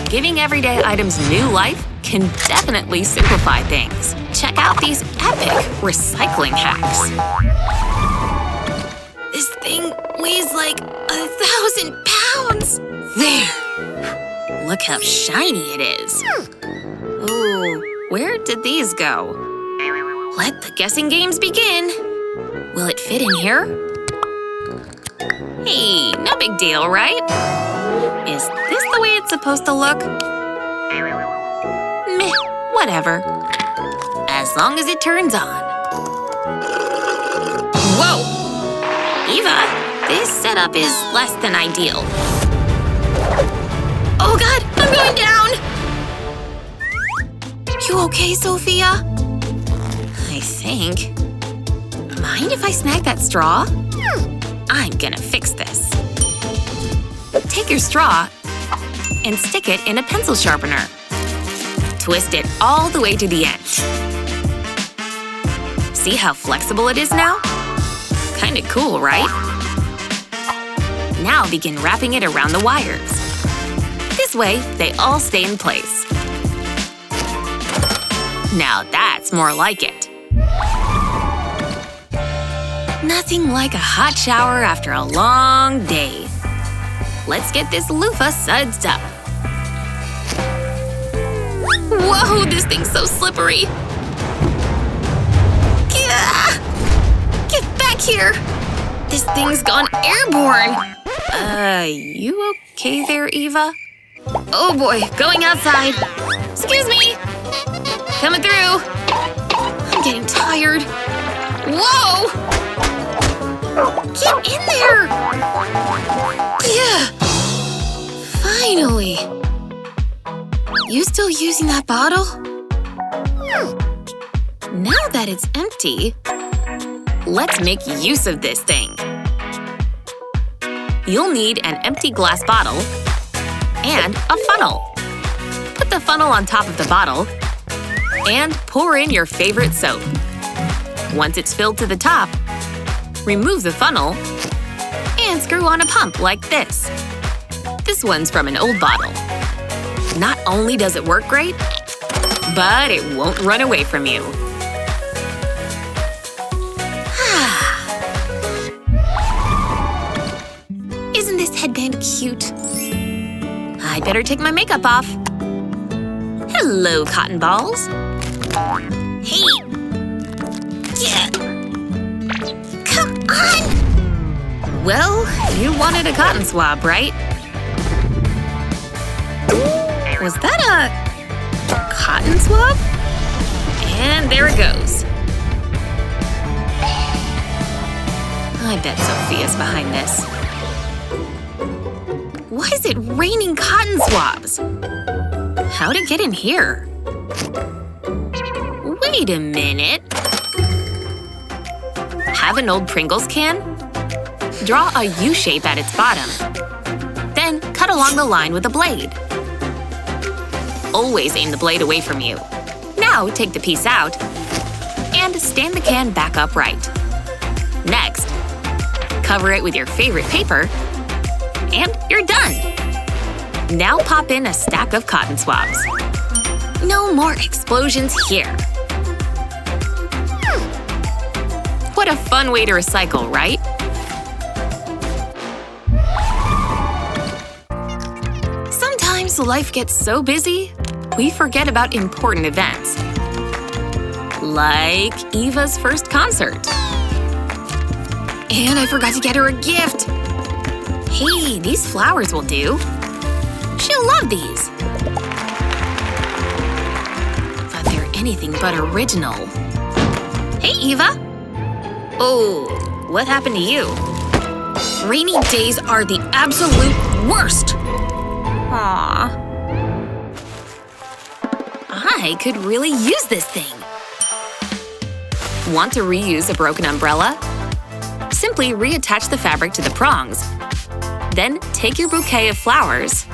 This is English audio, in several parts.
giving everyday items new life can definitely simplify things. Check out these epic recycling hacks. This thing weighs like 1,000 pounds! There! Look how shiny it is. Ooh, where did these go? Let the guessing games begin. Will it fit in here? Hey, no big deal, right? Is this the way it's supposed to look? Meh, whatever. As long as it turns on. Whoa! Eva, this setup is less than ideal. Oh god, I'm going down! You okay, Sophia? I think. Mind if I snag that straw? I'm gonna fix this. Take your straw and stick it in a pencil sharpener. Twist it all the way to the end. See how flexible it is now? Kinda cool, right? Now begin wrapping it around the wires. This way, they all stay in place. Now that's more like it. Nothing like a hot shower after a long day. Let's get this loofah sudsed up. Whoa, this thing's so slippery! Get back here! This thing's gone airborne! You okay there, Eva? Oh boy, going outside! Excuse me! Coming through! I'm getting tired. Whoa! Get in there! Yeah! Finally! You still using that bottle? Now that it's empty, let's make use of this thing. You'll need an empty glass bottle and a funnel. Put the funnel on top of the bottle and pour in your favorite soap. Once it's filled to the top, remove the funnel and screw on a pump like this. This one's from an old bottle. Not only does it work great, but it won't run away from you. Isn't this headband cute? I'd better take my makeup off. Hello, cotton balls. Hey! Yeah! Come on! Well, you wanted a cotton swab, right? Was that a cotton swab? And there it goes. I bet Sophia's behind this. Why is it raining cotton swabs? How'd it get in here? Wait a minute. Have an old Pringles can? Draw a U shape at its bottom. Then cut along the line with a blade. Always aim the blade away from you. Now take the piece out and stand the can back upright. Next, cover it with your favorite paper and you're done! Now pop in a stack of cotton swabs. No more explosions here. What a fun way to recycle, right? Sometimes life gets so busy, we forget about important events. Like Eva's first concert. And I forgot to get her a gift! Hey, these flowers will do. She'll love these. But they're anything but original. Hey, Eva! Oh, what happened to you? Rainy days are the absolute worst! Aww. I could really use this thing. Want to reuse a broken umbrella? Simply reattach the fabric to the prongs. Then take your bouquet of flowers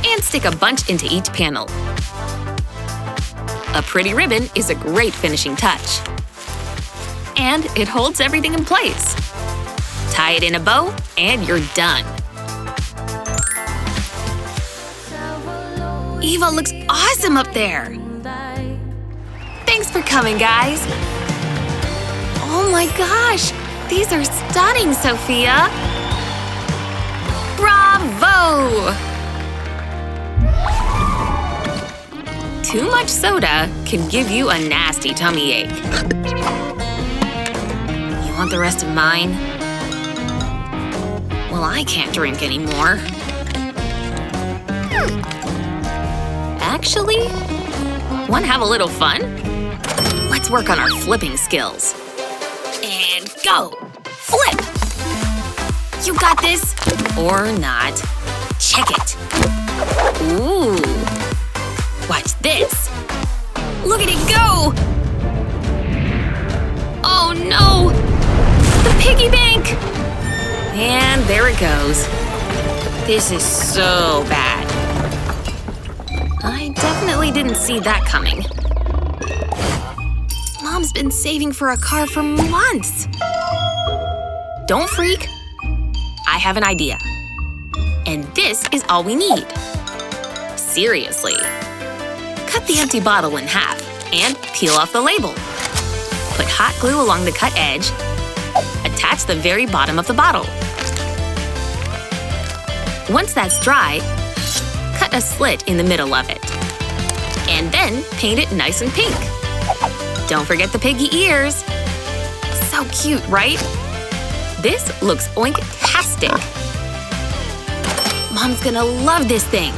and stick a bunch into each panel. A pretty ribbon is a great finishing touch. And it holds everything in place. Tie it in a bow and you're done. Eva looks awesome up there! Thanks for coming, guys! Oh my gosh! These are stunning, Sophia! Bravo! Too much soda can give you a nasty tummy ache. You want the rest of mine? Well, I can't drink anymore. Actually, wanna have a little fun? Let's work on our flipping skills. And go! Flip! You got this! Or not. Check it. Ooh. Watch this. Look at it go! Oh no! The piggy bank! And there it goes. This is so bad. I definitely didn't see that coming. Mom's been saving for a car for months. Don't freak. I have an idea. And this is all we need. Seriously. Cut the empty bottle in half and peel off the label. Put hot glue along the cut edge. Attach the very bottom of the bottle. Once that's dry, cut a slit in the middle of it. And then paint it nice and pink. Don't forget the piggy ears. So cute, right? This looks oink-tastic. Mom's gonna love this thing.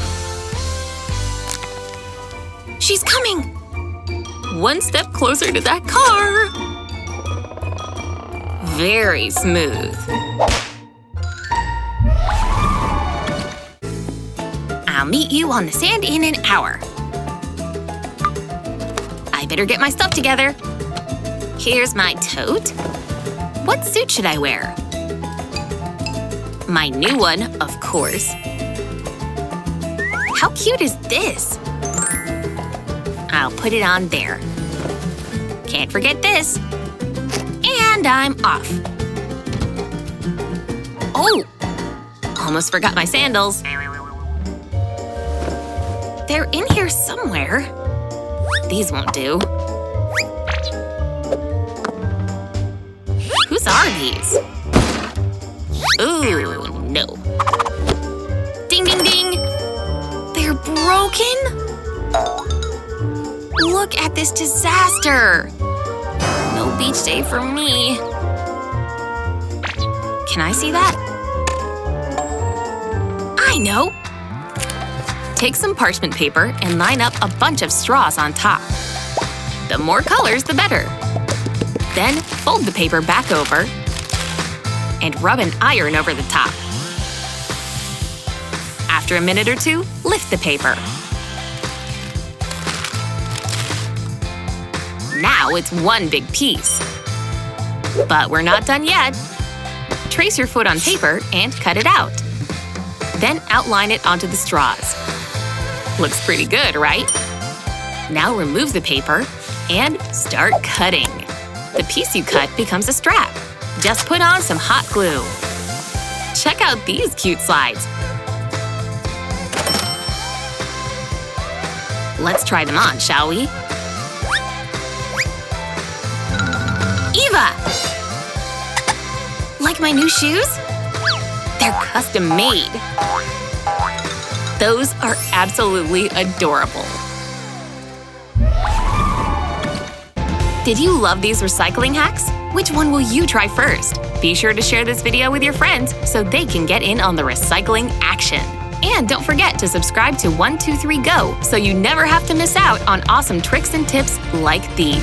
She's coming! One step closer to that car. Very smooth. I'll meet you on the sand in an hour. I better get my stuff together. Here's my tote. What suit should I wear? My new one, of course. How cute is this? I'll put it on there. Can't forget this. And I'm off. Oh! Almost forgot my sandals. They're in here somewhere. These won't do. Whose are these? Ooh, no. Ding, ding, ding! They're broken? Look at this disaster! No beach day for me. Can I see that? I know! Take some parchment paper and line up a bunch of straws on top. The more colors, the better. Then fold the paper back over and rub an iron over the top. After a minute or two, lift the paper. Now it's one big piece. But we're not done yet. Trace your foot on paper and cut it out. Then outline it onto the straws. Looks pretty good, right? Now remove the paper and start cutting. The piece you cut becomes a strap. Just put on some hot glue. Check out these cute slides. Let's try them on, shall we? Eva! Like my new shoes? They're custom made. Those are absolutely adorable. Did you love these recycling hacks? Which one will you try first? Be sure to share this video with your friends so they can get in on the recycling action. And don't forget to subscribe to 123 Go so you never have to miss out on awesome tricks and tips like these.